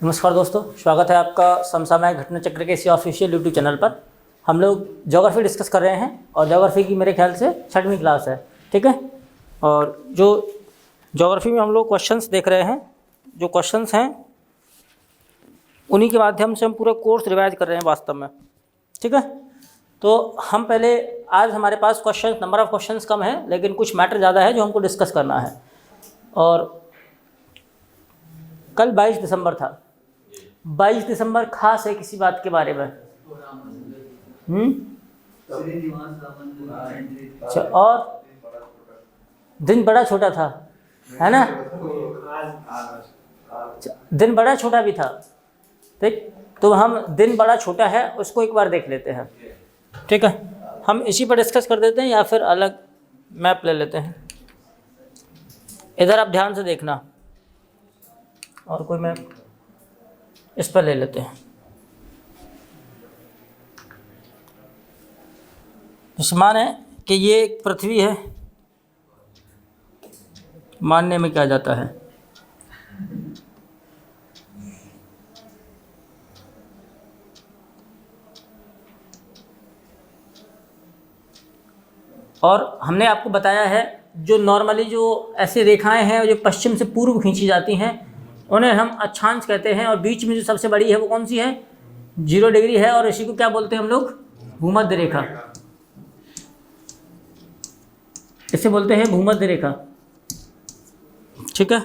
नमस्कार दोस्तों, स्वागत है आपका समसामयिक घटना चक्र के इसी ऑफिशियल यूट्यूब चैनल पर। हम लोग ज्योग्राफी डिस्कस कर रहे हैं और ज्योग्राफी की मेरे ख्याल से 6वीं क्लास है, ठीक है। और जो ज्योग्राफी में हम लोग क्वेश्चंस देख रहे हैं, जो क्वेश्चंस हैं उन्हीं के माध्यम से हम पूरा कोर्स रिवाइज कर रहे हैं वास्तव में, ठीक है। तो हम पहले, आज हमारे पास क्वेश्चन, नंबर ऑफ़ क्वेश्चंस कम है लेकिन कुछ मैटर ज़्यादा है जो हमको डिस्कस करना है। और कल 22 दिसंबर था। 22 दिसंबर खास है किसी बात के बारे में? अच्छा, और दिन बड़ा छोटा था, है ना? दिन बड़ा छोटा भी था, ठीक। तो हम दिन बड़ा छोटा है उसको एक बार देख लेते हैं, ठीक है। हम इसी पर डिस्कस कर देते हैं या फिर अलग मैप ले लेते हैं। इधर आप ध्यान से देखना, और कोई मैप इस पर ले लेते हैं। मान है कि ये एक पृथ्वी है, मानने में क्या जाता है? और हमने आपको बताया है जो नॉर्मली जो ऐसी रेखाएं हैं जो पश्चिम से पूर्व खींची जाती हैं उन्हें हम अक्षांश कहते हैं। और बीच में जो सबसे बड़ी है वो कौन सी है? 0 डिग्री है, और इसी को क्या बोलते हैं हम लोग? भूमध्य रेखा। इसे बोलते हैं भूमध्य रेखा, ठीक है।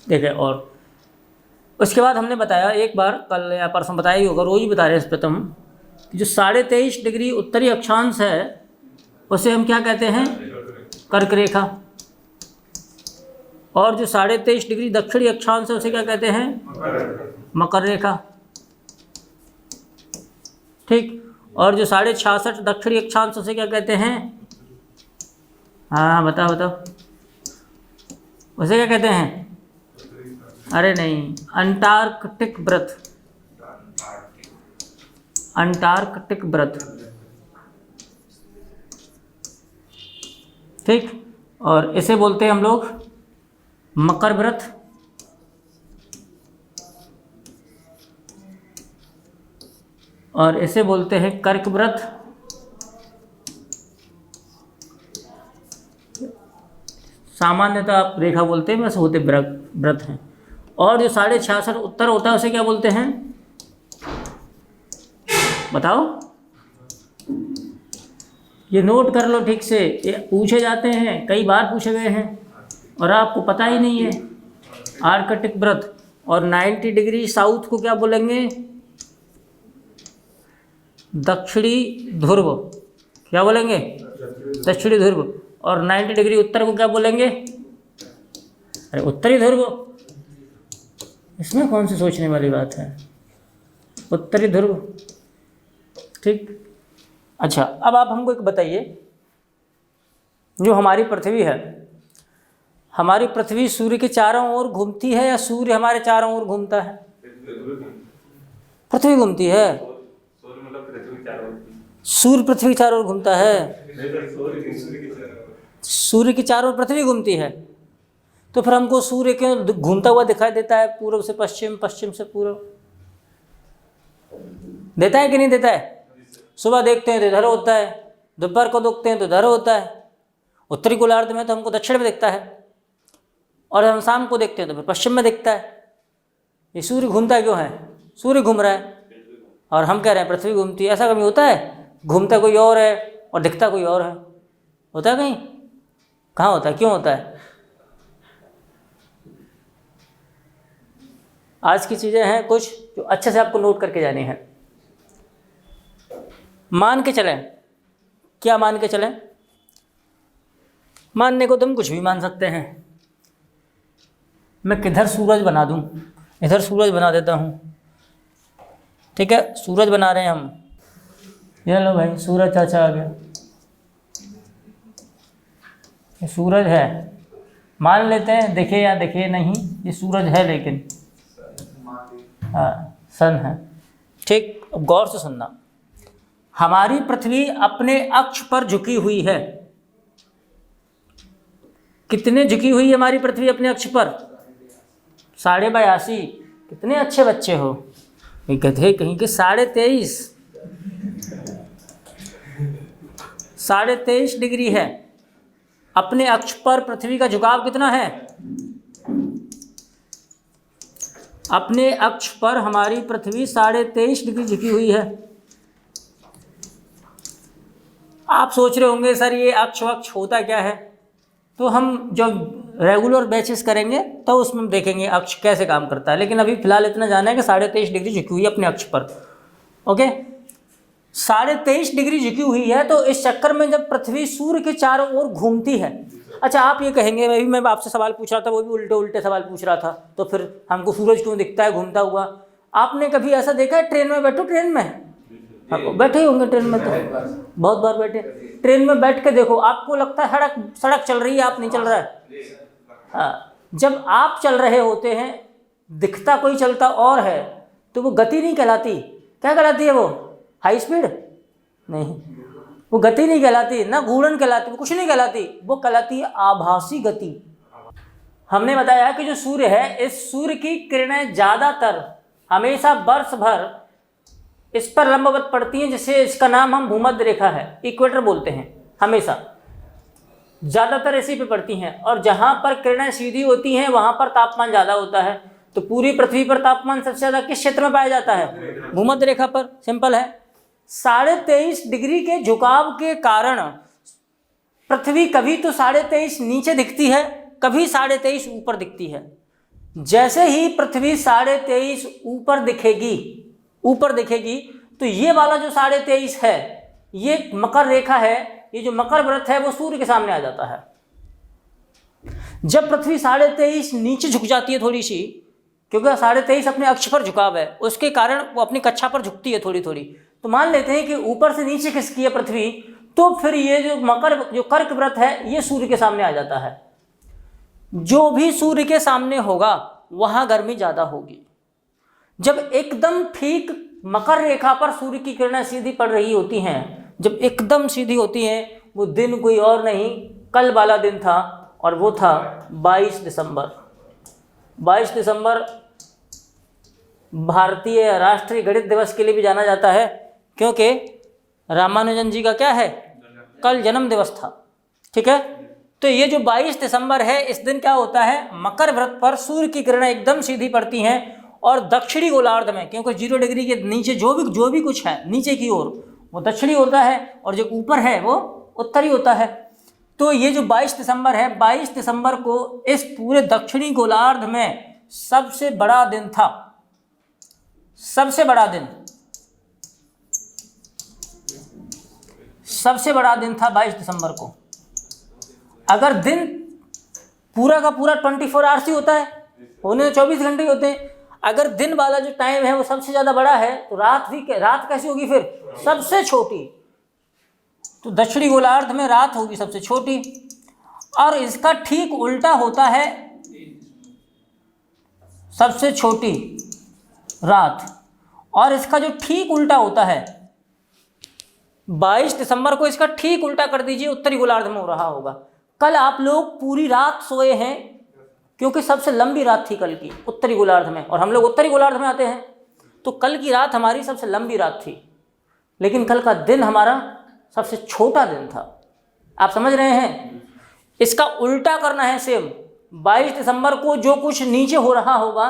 देखिए, और उसके बाद हमने बताया एक बार, कल या परसों बताया ही होगा, रोज ही बता रहे हैं इस प्रथम, कि जो 23.5 डिग्री उत्तरी अक्षांश है उसे हम क्या कहते हैं? कर्क रेखा। और जो 23.5 डिग्री दक्षिणी अक्षांश है उसे क्या कहते हैं? मकर रेखा, ठीक। और जो 66.5 दक्षिणी अक्षांश उसे क्या कहते हैं? हाँ, बताओ बताओ, उसे क्या कहते हैं? अरे नहीं, अंटार्कटिक व्रत, अंटार्कटिक व्रत, ठीक। और इसे बोलते हैं हम लोग मकर व्रत, और इसे बोलते हैं कर्क व्रत, सामान्यतः आप रेखा बोलते हैं, वैसे होते व्रत हैं। और जो 66.5 उत्तर होता है उसे क्या बोलते हैं? बताओ, ये नोट कर लो ठीक से, ये पूछे जाते हैं, कई बार पूछे गए हैं और आपको पता ही नहीं है। आर्कटिक व्रत। और 90 डिग्री साउथ को क्या बोलेंगे? दक्षिणी ध्रुव, क्या बोलेंगे? दक्षिणी ध्रुव। और 90 डिग्री उत्तर को क्या बोलेंगे? अरे उत्तरी ध्रुव, इसमें कौन सी सोचने वाली बात है? उत्तरी ध्रुव, ठीक। अच्छा, अब आप हमको एक बताइए, जो हमारी पृथ्वी है, हमारी पृथ्वी सूर्य के चारों ओर घूमती है या सूर्य हमारे चारों ओर घूमता है? पृथ्वी घूमती है। सूर्य पृथ्वी के चारों ओर घूमता है। सूर्य के चारों ओर पृथ्वी घूमती है, तो फिर हमको सूर्य क्यों घूमता हुआ दिखाई देता है? पूर्व से पश्चिम, पश्चिम से पूर्व देता है कि नहीं देता है? सुबह देखते हैं तो इधर होता है, दोपहर को देखते हैं तो इधर होता है, उत्तरी गोलार्ध में तो हमको दक्षिण में दिखता है, और हम शाम को देखते हैं तो फिर पश्चिम में दिखता है। ये सूर्य घूमता क्यों है? सूर्य घूम रहा है और हम कह रहे हैं पृथ्वी घूमती है। ऐसा कभी होता है? घूमता कोई और है और दिखता कोई और है, होता है कहीं? कहाँ होता है? क्यों होता है? आज की चीज़ें हैं कुछ जो अच्छे से आपको नोट करके जानी है। मान के चलें, क्या मान के चलें? मानने को तुम कुछ भी मान सकते हैं। मैं किधर सूरज बना दूं? इधर सूरज बना देता हूं, ठीक है। सूरज बना रहे हैं हम, ये लो भाई, सूरज चाचा आ गया, ये सूरज है, मान लेते हैं, दिखे या दिखे नहीं, ये सूरज है, लेकिन हाँ, सन है, ठीक। अब गौर से सुनना, हमारी पृथ्वी अपने अक्ष पर झुकी हुई है। कितने झुकी हुई है हमारी पृथ्वी अपने अक्ष पर? 82.5, कितने अच्छे बच्चे हो। ये गधे कहीं के 23.5, 23.5 डिग्री है। अपने अक्ष पर पृथ्वी का झुकाव कितना है? अपने अक्ष पर हमारी पृथ्वी 23.5 डिग्री झुकी हुई है। आप सोच रहे होंगे सर ये अक्ष वक्ष होता क्या है, तो हम जब रेगुलर बैचेस करेंगे तो उसमें देखेंगे अक्ष कैसे काम करता है, लेकिन अभी फिलहाल इतना जाना है कि 23.5 डिग्री झुकी हुई है अपने अक्ष पर। ओके, 23.5 डिग्री झुकी हुई है, तो इस चक्कर में जब पृथ्वी सूर्य के चारों ओर घूमती है। अच्छा, आप ये कहेंगे भाई मैं आपसे सवाल पूछ रहा था, वो भी उल्टे उल्टे सवाल पूछ रहा था, तो फिर हमको सूरज क्यों दिखता है घूमता हुआ? आपने कभी ऐसा देखा है? ट्रेन में बैठो, ट्रेन में बैठे ही होंगे, ट्रेन में तो बहुत बार बैठे। ट्रेन में बैठ के देखो, आपको लगता है सड़क चल रही है, आप नहीं चल रहा है। हाँ, जब आप चल रहे होते हैं, दिखता कोई चलता और है, तो वो गति नहीं कहलाती। क्या कहलाती है वो? हाई स्पीड नहीं, वो गति नहीं कहलाती, ना घूर्णन कहलाती, वो कुछ नहीं कहलाती, वो कहलाती है आभासी गति। हमने बताया कि जो सूर्य है, इस सूर्य की किरणें ज़्यादातर हमेशा वर्ष भर इस पर लंबवत पड़ती हैं, जिसे इसका नाम हम भूमध्य रेखा है, इक्वेटर बोलते हैं। हमेशा ज़्यादातर इसी पे पड़ती हैं, और जहाँ पर किरणें सीधी होती हैं वहाँ पर तापमान ज़्यादा होता है। तो पूरी पृथ्वी पर तापमान सबसे ज़्यादा किस क्षेत्र में पाया जाता है? भूमध्य रेखा पर। सिंपल है। 23.5 डिग्री के झुकाव के कारण पृथ्वी कभी तो 23.5 नीचे दिखती है, कभी 23.5 ऊपर दिखती है। जैसे ही पृथ्वी 23.5 ऊपर दिखेगी तो ये वाला जो 23.5 है, ये मकर रेखा है, ये जो मकर व्रत है वो सूर्य के सामने आ जाता है। जब पृथ्वी 23.5 नीचे झुक जाती है थोड़ी सी, क्योंकि 23.5 अपने अक्ष पर झुकाव है, उसके कारण वो अपनी कक्षा पर झुकती है थोड़ी थोड़ी। तो मान लेते हैं कि ऊपर से नीचे खिसकी है पृथ्वी, तो फिर ये जो कर्क व्रत है, ये सूर्य के सामने आ जाता है। जो भी सूर्य के सामने होगा वहां गर्मी ज्यादा होगी। जब एकदम ठीक मकर रेखा पर सूर्य की किरणें सीधी पड़ रही होती हैं, जब एकदम सीधी होती हैं, वो दिन कोई और नहीं, कल वाला दिन था, और वो था 22 दिसंबर। 22 दिसंबर भारतीय राष्ट्रीय गणित दिवस के लिए भी जाना जाता है, क्योंकि रामानुजन जी का क्या है, कल जन्म दिवस था। ठीक है, तो ये जो 22 दिसंबर है, इस दिन क्या होता है, मकर व्रत पर सूर्य की किरणें एकदम सीधी पड़ती हैं, और दक्षिणी गोलार्ध में, क्योंकि 0 डिग्री के नीचे जो भी कुछ है नीचे की ओर, वो दक्षिणी होता है, और जो ऊपर है वो उत्तरी होता है। तो ये जो 22 दिसंबर है, 22 दिसंबर को इस पूरे दक्षिणी गोलार्ध में सबसे बड़ा दिन था। सबसे बड़ा दिन था 22 दिसंबर को। अगर दिन पूरा का पूरा 24 आवर्स ही होता है, होने 24 घंटे होते हैं, अगर दिन वाला जो टाइम है वो सबसे ज़्यादा बड़ा है, तो रात कैसी होगी फिर? सबसे छोटी। तो दक्षिणी गोलार्ध में रात होगी सबसे छोटी, और इसका ठीक उल्टा होता है सबसे छोटी रात, और इसका जो ठीक उल्टा होता है 22 दिसंबर को, इसका ठीक उल्टा कर दीजिए, उत्तरी गोलार्ध में हो रहा होगा। कल आप लोग पूरी रात सोए हैं, क्योंकि सबसे लंबी रात थी कल की उत्तरी गोलार्ध में, और हम लोग उत्तरी गोलार्ध में आते हैं, तो कल की रात हमारी सबसे लंबी रात थी, लेकिन कल का दिन हमारा सबसे छोटा दिन था। आप समझ रहे हैं? इसका उल्टा करना है सेम। 22 दिसंबर को जो कुछ नीचे हो रहा होगा,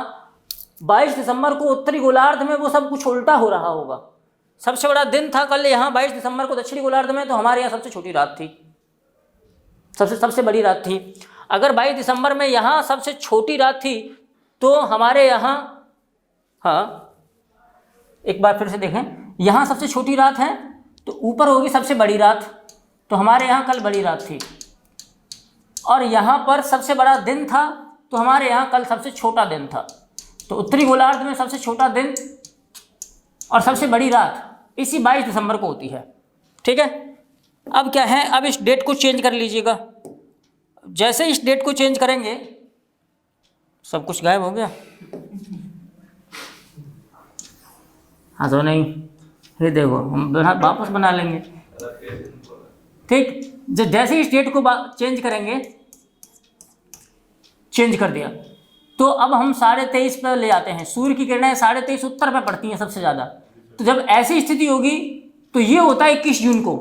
22 दिसंबर को उत्तरी गोलार्ध में वो सब कुछ उल्टा हो रहा होगा। सबसे बड़ा दिन था कल यहाँ 22 दिसंबर को दक्षिणी गोलार्ध में, तो हमारे यहाँ सबसे छोटी रात थी, सबसे बड़ी रात थी। अगर 22 दिसंबर में यहाँ सबसे छोटी रात थी, तो हमारे यहाँ, हाँ एक बार फिर से देखें, यहाँ सबसे छोटी रात है, तो ऊपर होगी सबसे बड़ी रात, तो हमारे यहाँ कल बड़ी रात थी। और यहाँ पर सबसे बड़ा दिन था, तो हमारे यहाँ कल सबसे छोटा दिन था। तो उत्तरी गोलार्ध में सबसे छोटा दिन और सबसे बड़ी रात इसी 22 दिसंबर को होती है। ठीक है, अब क्या है, अब इस डेट को चेंज कर लीजिएगा। जैसे इस डेट को चेंज करेंगे, सब कुछ गायब हो गया। हाँ तो नहीं, ये देखो हम वापस बना लेंगे। ठीक, जैसे इस डेट को चेंज करेंगे, चेंज कर दिया, तो अब हम 23.5 पर ले आते हैं। सूर्य की किरणें 23.5 उत्तर पे पड़ती हैं सबसे ज़्यादा। तो जब ऐसी स्थिति होगी तो ये होता है 21 जून को।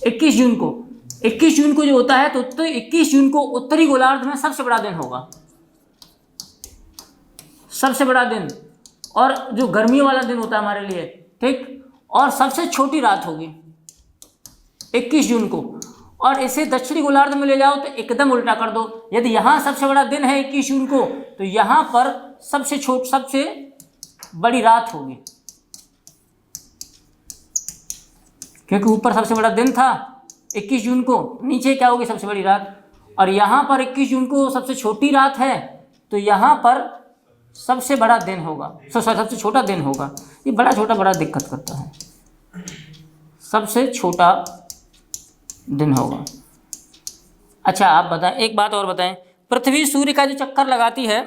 21 जून को जो होता है तो 21 जून को उत्तरी गोलार्ध में सबसे बड़ा दिन होगा, सबसे बड़ा दिन, और जो गर्मियों वाला दिन होता है हमारे लिए, ठीक, और सबसे छोटी रात होगी 21 जून को। और इसे दक्षिणी गोलार्ध में ले जाओ तो एकदम उल्टा कर दो। यदि यहाँ सबसे बड़ा दिन है 21 जून को, तो यहाँ पर सबसे बड़ी रात होगी, क्योंकि ऊपर सबसे बड़ा दिन था 21 जून को, नीचे क्या होगी, सबसे बड़ी रात। और यहाँ पर 21 जून को सबसे छोटी रात है, तो यहाँ पर सबसे बड़ा दिन होगा, सबसे छोटा दिन होगा। ये बड़ा छोटा बड़ा दिक्कत करता है, सबसे छोटा दिन होगा। अच्छा आप बताएं, एक बात और बताएं, पृथ्वी सूर्य का जो चक्कर लगाती है,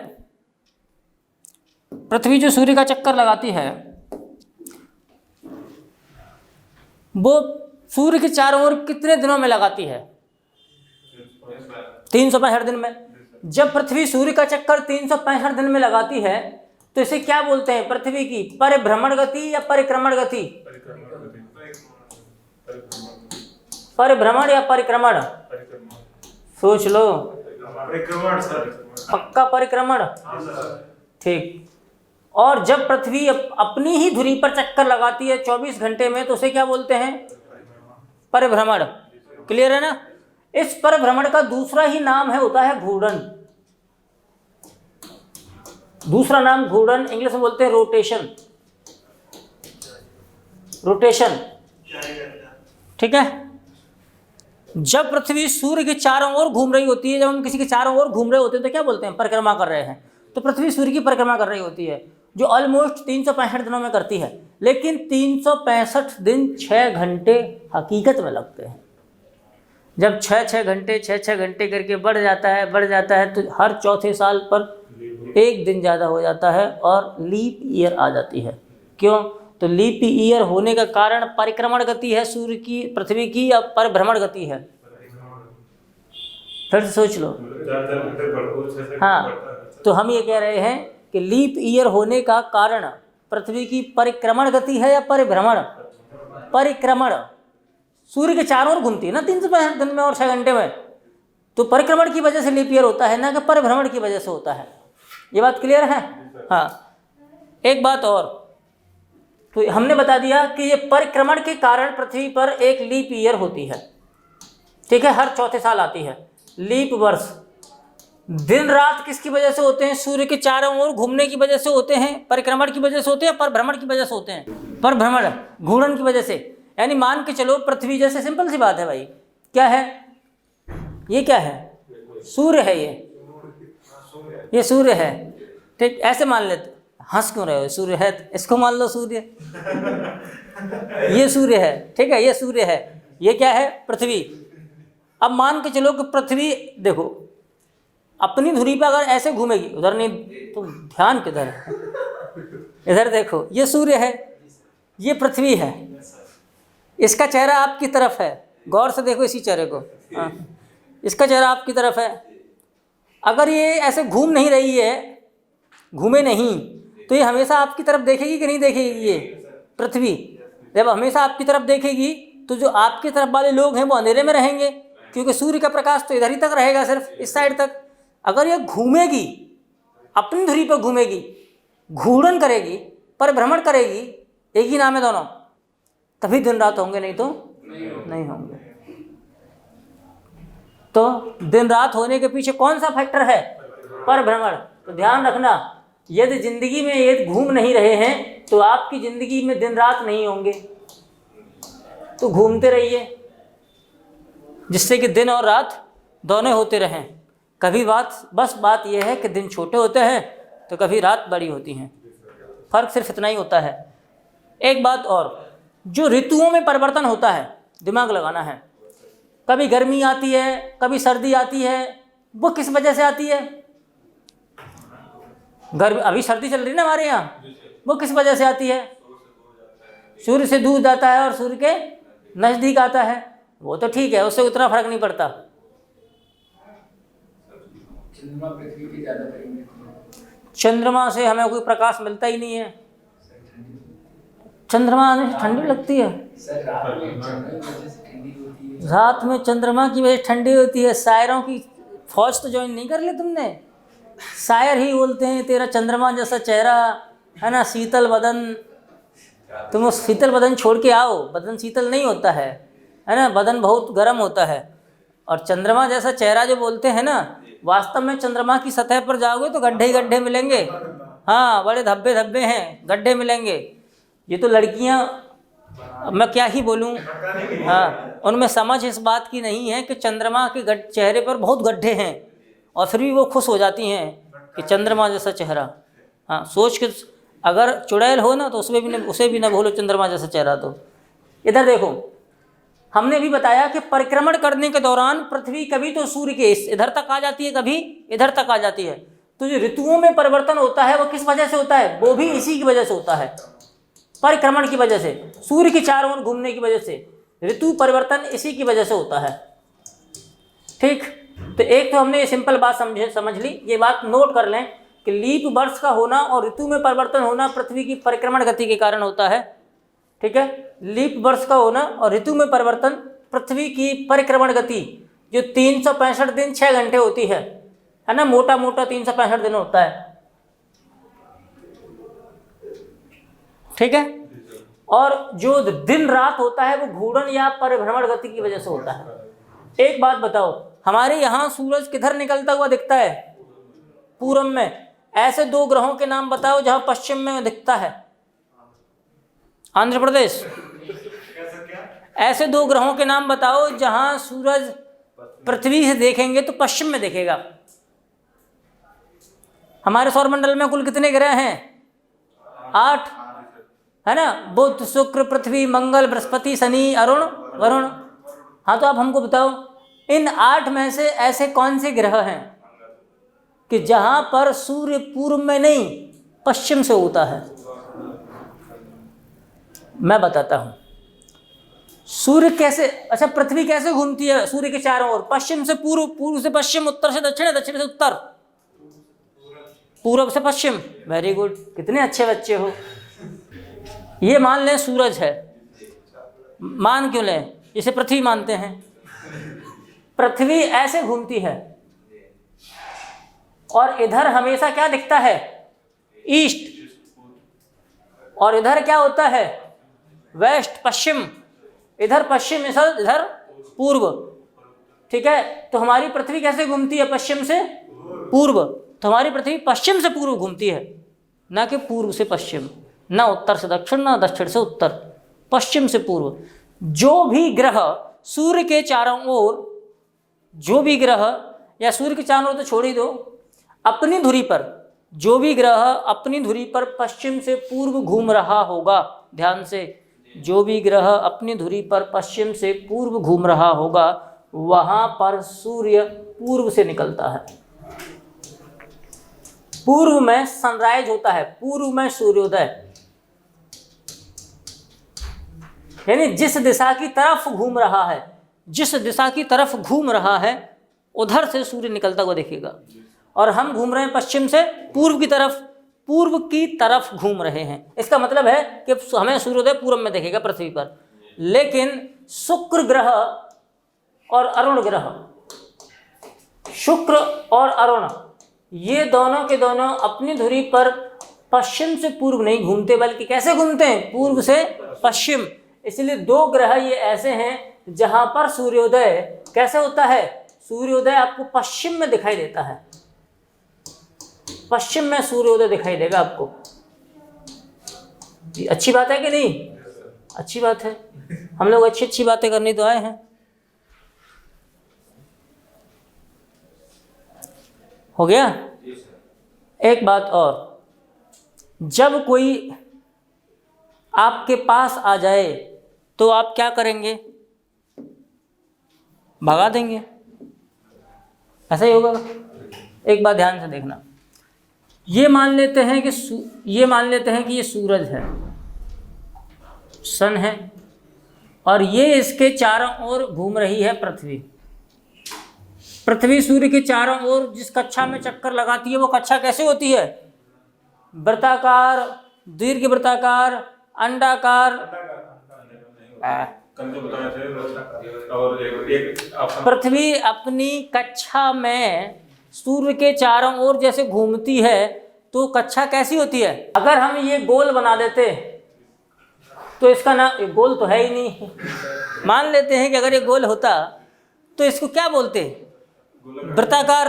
पृथ्वी जो सूर्य का चक्कर लगाती है, वो सूर्य के चारों ओर कितने दिनों में लगाती है? 365 दिन में। जब पृथ्वी सूर्य का चक्कर 365 दिन में लगाती है तो इसे क्या बोलते हैं? पृथ्वी की परिभ्रमण गति या परिक्रमण गति? परिभ्रमण या परिक्रमण? सोच लो। परिक्रमण सर। पक्का परिक्रमण, ठीक। और जब पृथ्वी अपनी ही धुरी पर चक्कर लगाती है 24 घंटे में तो उसे क्या बोलते हैं? परिभ्रमण। क्लियर है ना? इस परिभ्रमण का दूसरा ही नाम होता है घूर्णन। दूसरा नाम घूर्णन, इंग्लिश में बोलते हैं रोटेशन। रोटेशन, ठीक है। जब पृथ्वी सूर्य के चारों ओर घूम रही होती है, जब हम किसी के चारों ओर घूम रहे होते हैं तो क्या बोलते हैं? परिक्रमा कर रहे हैं। तो पृथ्वी सूर्य की परिक्रमा कर रही होती है, जो ऑलमोस्ट 365 दिनों में करती है। लेकिन 365 दिन 6 घंटे हकीकत में लगते हैं। जब 6 घंटे करके बढ़ जाता है तो हर चौथे साल पर एक दिन ज़्यादा हो जाता है और लीप ईयर आ जाती है। क्यों? तो लीप ईयर होने का कारण परिक्रमण गति है सूर्य की, पृथ्वी की, या परिभ्रमण गति है? फिर से सोच लो। हाँ, तो हम ये कह रहे हैं कि लीप ईयर होने का कारण पृथ्वी की परिक्रमण गति है या परिभ्रमण? परिक्रमण। सूर्य के चारों ओर घूमती है ना 365 दिन में और 6 घंटे में, तो परिक्रमण की वजह से लीप ईयर होता है, ना कि परिभ्रमण की वजह से होता है। ये बात क्लियर है? हाँ, एक बात और, तो हमने बता दिया कि ये परिक्रमण के कारण पृथ्वी पर एक लीप ईयर होती है, ठीक है, हर चौथे साल आती है। लीप वर्ष। दिन रात किसकी वजह से होते हैं? सूर्य के चारों ओर घूमने की वजह से होते हैं, परिक्रमण की वजह से होते हैं, परिभ्रमण की वजह से होते हैं। परिभ्रमण, घूर्णन की वजह से। यानी मान के चलो पृथ्वी जैसे, सिंपल सी बात है भाई, क्या है ये? क्या है? सूर्य है। ये सूर्य है, ठीक। ऐसे मान लेते, हंस क्यों रहे हो? सूर्य है, इसको मान लो सूर्य। ये सूर्य है, ठीक है, ये सूर्य है। ये क्या है? पृथ्वी। अब मान के चलो कि पृथ्वी देखो अपनी धुरी पर अगर ऐसे घूमेगी, उधर नहीं तो ध्यान किधर है? इधर देखो, ये सूर्य है, ये पृथ्वी है, इसका चेहरा आपकी तरफ है, गौर से देखो इसी चेहरे को। हाँ, इसका चेहरा आपकी तरफ है। अगर ये ऐसे घूम नहीं रही है, घूमे नहीं, तो ये हमेशा आपकी तरफ देखेगी कि नहीं देखेगी? ये पृथ्वी जब हमेशा आपकी तरफ देखेगी तो जो आपकी तरफ वाले लोग हैं वो अंधेरे में रहेंगे, क्योंकि सूर्य का प्रकाश तो इधर ही तक रहेगा, सिर्फ इस साइड तक। अगर ये घूमेगी, अपनी धुरी पर घूमेगी, घूर्णन करेगी, परिभ्रमण करेगी, एक ही नाम है दोनों, तभी दिन रात होंगे, नहीं तो नहीं होंगे। तो दिन रात होने के पीछे कौन सा फैक्टर है? परिभ्रमण। तो ध्यान रखना, यदि जिंदगी में ये घूम नहीं रहे हैं तो आपकी जिंदगी में दिन रात नहीं होंगे। तो घूमते रहिए जिससे कि दिन और रात दोनों होते रहें। कभी बात यह है कि दिन छोटे होते हैं तो कभी रात बड़ी होती हैं, फर्क सिर्फ इतना ही होता है। एक बात और, जो ऋतुओं में परिवर्तन होता है, दिमाग लगाना है। कभी गर्मी आती है, कभी सर्दी आती है, वो किस वजह से आती है? अभी सर्दी चल रही है ना हमारे यहाँ, वो किस वजह से आती है? सूर्य से दूर जाता है और सूर्य के नज़दीक आता है, वो तो ठीक है, उससे उतना फर्क नहीं पड़ता। चंद्रमा पृथ्वी के ज्यादा करीब रहती है। चंद्रमा से हमें कोई प्रकाश मिलता ही नहीं है। चंद्रमा आने से ठंडी लगती है। सर रात में चंद्रमा की वजह से ठंडी होती है। रात में चंद्रमा की वजह से ठंडी होती है। शायरों की फौज तो ज्वाइन नहीं कर ली तुमने? शायर ही बोलते हैं तेरा चंद्रमा जैसा चेहरा है ना, शीतल बदन। तुम उस शीतल बदन छोड़ के आओ, बदन शीतल नहीं होता है ना, बदन बहुत गर्म होता है। और चंद्रमा जैसा चेहरा जो बोलते हैं ना, वास्तव में चंद्रमा की सतह पर जाओगे तो गड्ढे ही गड्ढे मिलेंगे। हाँ, बड़े धब्बे धब्बे हैं, गड्ढे मिलेंगे। ये तो लड़कियाँ, मैं क्या ही बोलूँ, हाँ, उनमें समझ इस बात की नहीं है कि चंद्रमा के चेहरे पर बहुत गड्ढे हैं, और फिर भी वो खुश हो जाती हैं कि चंद्रमा जैसा चेहरा। हाँ, सोच के अगर चुड़ैल हो ना तो उसे भी न भूलो चंद्रमा जैसा चेहरा। तो इधर देखो, हमने भी बताया कि परिक्रमण करने के दौरान पृथ्वी कभी तो सूर्य के इधर तक आ जाती है, कभी इधर तक आ जाती है। तो जो ऋतुओं में परिवर्तन होता है वो किस वजह से होता है? वो भी इसी की वजह से होता है, परिक्रमण की वजह से, सूर्य के चारों ओर घूमने की वजह से। ऋतु परिवर्तन इसी की वजह से होता है। ठीक, तो एक तो हमने ये सिंपल बात समझ ली। ये बात नोट कर लें कि लीप वर्ष का होना और ऋतु में परिवर्तन होना पृथ्वी की परिक्रमण गति के कारण होता है। ठीक है, लीप वर्ष का होना और ऋतु में परिवर्तन पृथ्वी की परिक्रमण गति जो 365 दिन 6 घंटे होती है ना, मोटा मोटा 365 दिन होता है। ठीक है, और जो दिन रात होता है वो घूर्णन या परिभ्रमण गति की वजह से होता है। एक बात बताओ, हमारे यहाँ सूरज किधर निकलता हुआ दिखता है? पूरब में। ऐसे 2 ग्रहों के नाम बताओ जहाँ पश्चिम में दिखता है। आंध्र प्रदेश। ऐसे 2 ग्रहों के नाम बताओ जहाँ सूरज पृथ्वी से देखेंगे तो पश्चिम में दिखेगा। हमारे सौरमंडल में कुल कितने ग्रह हैं? 8 है ना, बुध शुक्र पृथ्वी मंगल बृहस्पति शनि अरुण वरुण। हाँ, तो आप हमको बताओ इन 8 में से ऐसे कौन से ग्रह हैं कि जहां पर सूर्य पूर्व में नहीं पश्चिम से होता है? मैं बताता हूं। सूर्य कैसे, अच्छा, पृथ्वी कैसे घूमती है सूर्य के चारों ओर? पश्चिम से पूर्व, पूर्व से पश्चिम, उत्तर से दक्षिण, दक्षिण से उत्तर, पूर्व से पश्चिम। वेरी गुड, कितने अच्छे बच्चे हो। ये मान लें सूरज है, मान क्यों लें, इसे पृथ्वी मानते हैं। पृथ्वी ऐसे घूमती है और इधर हमेशा क्या दिखता है? ईस्ट। और इधर क्या होता है? वेस्ट, पश्चिम। इधर पश्चिम, इधर पूर्व। ठीक है, तो हमारी पृथ्वी कैसे घूमती है? पश्चिम से पूर्व। तो हमारी पृथ्वी पश्चिम से पूर्व घूमती है, ना कि पूर्व से पश्चिम, ना उत्तर से दक्षिण, ना दक्षिण से उत्तर, पश्चिम से पूर्व। जो भी ग्रह सूर्य के चारों ओर, जो भी ग्रह, या सूर्य के चारों ओर तो छोड़ ही दो, अपनी धुरी पर जो भी ग्रह अपनी धुरी पर पश्चिम से पूर्व घूम रहा होगा, ध्यान से, जो भी ग्रह अपनी धुरी पर पश्चिम से पूर्व घूम रहा होगा वहां पर सूर्य पूर्व से निकलता है। पूर्व में सनराइज होता है, पूर्व में सूर्योदय, यानी जिस दिशा की तरफ घूम रहा है, जिस दिशा की तरफ घूम रहा है उधर से सूर्य निकलता हुआ दिखेगा। और हम घूम रहे हैं पश्चिम से पूर्व की तरफ, पूर्व की तरफ घूम रहे हैं। इसका मतलब है कि हमें सूर्योदय पूर्व में दिखेगा पृथ्वी पर। लेकिन शुक्र ग्रह और अरुण ग्रह, शुक्र और अरुण, ये दोनों के दोनों अपनी धुरी पर पश्चिम से पूर्व नहीं घूमते, बल्कि कैसे घूमते हैं? पूर्व से पश्चिम। इसलिए 2 ग्रह ये ऐसे हैं जहां पर सूर्योदय कैसे होता है? सूर्योदय आपको पश्चिम में दिखाई देता है, पश्चिम में सूर्योदय दिखाई देगा आपको। ये अच्छी बात है कि नहीं? अच्छी बात है। हम लोग अच्छी अच्छी बातें करने तो आए हैं। हो गया? एक बात और, जब कोई आपके पास आ जाए तो आप क्या करेंगे? भगा देंगे, ऐसा ही होगा। एक बात ध्यान से देखना, ये मान लेते हैं कि ये सूरज है, सन है, और ये इसके चारों ओर घूम रही है पृथ्वी। पृथ्वी सूर्य के चारों ओर जिस कक्षा में चक्कर लगाती है वो कक्षा कैसे होती है? वृत्ताकार, दीर्घ वृत्ताकार, अंडाकार। कंधे बताए थे और एक ऑप्शन पृथ्वी अपनी कक्षा में सूर्य के चारों ओर जैसे घूमती है तो कक्षा कैसी होती है? अगर हम ये गोल बना देते तो इसका नाम, ये गोल तो है ही नहीं, मान लेते हैं कि अगर ये गोल होता तो इसको क्या बोलते? वृत्ताकार।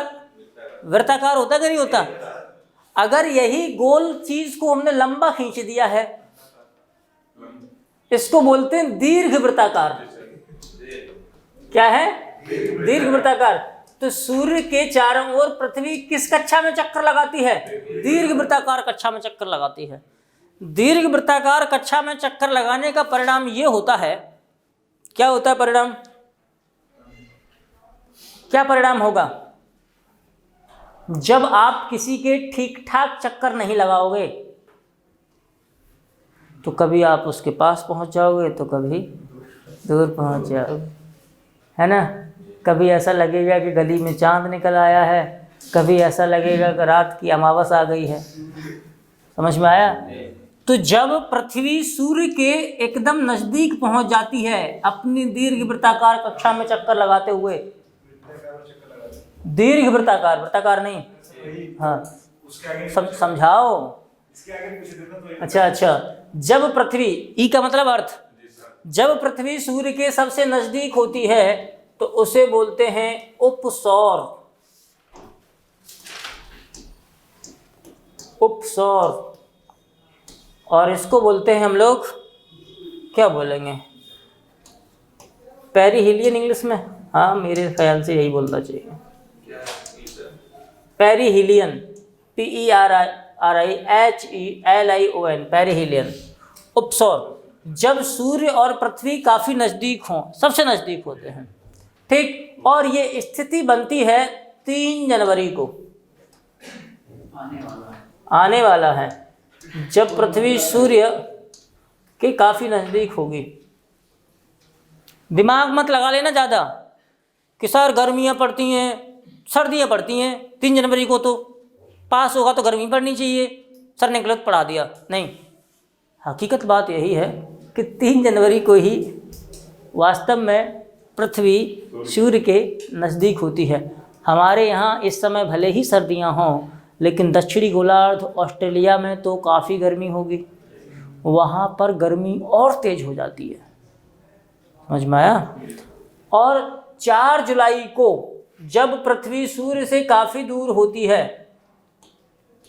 वृत्ताकार होता कि नहीं होता? अगर यही गोल चीज को हमने लंबा खींच दिया है, इसको बोलते हैं दीर्घ वृत्ताकार। क्या है? दीर्घ वृत्ताकार। तो सूर्य के चारों ओर पृथ्वी किस कक्षा में चक्कर लगाती है? दीर्घ वृत्ताकार कक्षा में चक्कर लगाती है। दीर्घ वृत्ताकार कक्षा में चक्कर लगाने का परिणाम ये होता है, क्या होता है परिणाम? क्या परिणाम होगा? जब आप किसी के ठीक ठाक चक्कर नहीं लगाओगे तो कभी आप उसके पास पहुंच जाओगे तो कभी दूर पहुंच जाओगे, है ना? कभी ऐसा लगेगा कि गली में चांद निकल आया है, कभी ऐसा लगेगा कि रात की अमावस आ गई है। समझ में आया? तो जब पृथ्वी सूर्य के एकदम नज़दीक पहुंच जाती है अपनी दीर्घ वृत्ताकार कक्षा में चक्कर लगाते हुए, दीर्घ वृत्ताकार, वृत्ताकार नहीं, हाँ समझाओ। अच्छा, जब पृथ्वी, ई का मतलब अर्थ, जब पृथ्वी सूर्य के सबसे नजदीक होती है तो उसे बोलते हैं उपसौर। उपसौर। और इसको बोलते हैं हम लोग, क्या बोलेंगे? पेरिहिलियन इंग्लिश में। हाँ, मेरे ख्याल से यही बोलना चाहिए, पेरिहिलियन, PERIHELION, पेरिहिलियन, उपसौर। जब सूर्य और पृथ्वी काफ़ी नज़दीक हों, सबसे नज़दीक होते हैं, ठीक। और ये स्थिति बनती है 3 जनवरी को, आने वाला है, जब पृथ्वी सूर्य के काफ़ी नज़दीक होगी। दिमाग मत लगा लेना ज़्यादा कि सर गर्मियाँ पड़ती हैं, सर्दियाँ पड़ती हैं 3 जनवरी को, तो पास होगा तो गर्मी पड़नी चाहिए, सर ने गलत पढ़ा दिया। नहीं, हकीकत बात यही है कि 3 जनवरी को ही वास्तव में पृथ्वी सूर्य के नज़दीक होती है। हमारे यहाँ इस समय भले ही सर्दियाँ हों, लेकिन दक्षिणी गोलार्ध ऑस्ट्रेलिया में तो काफ़ी गर्मी होगी, वहाँ पर गर्मी और तेज़ हो जाती है। समझ में आया? और 4 जुलाई को जब पृथ्वी सूर्य से काफ़ी दूर होती है,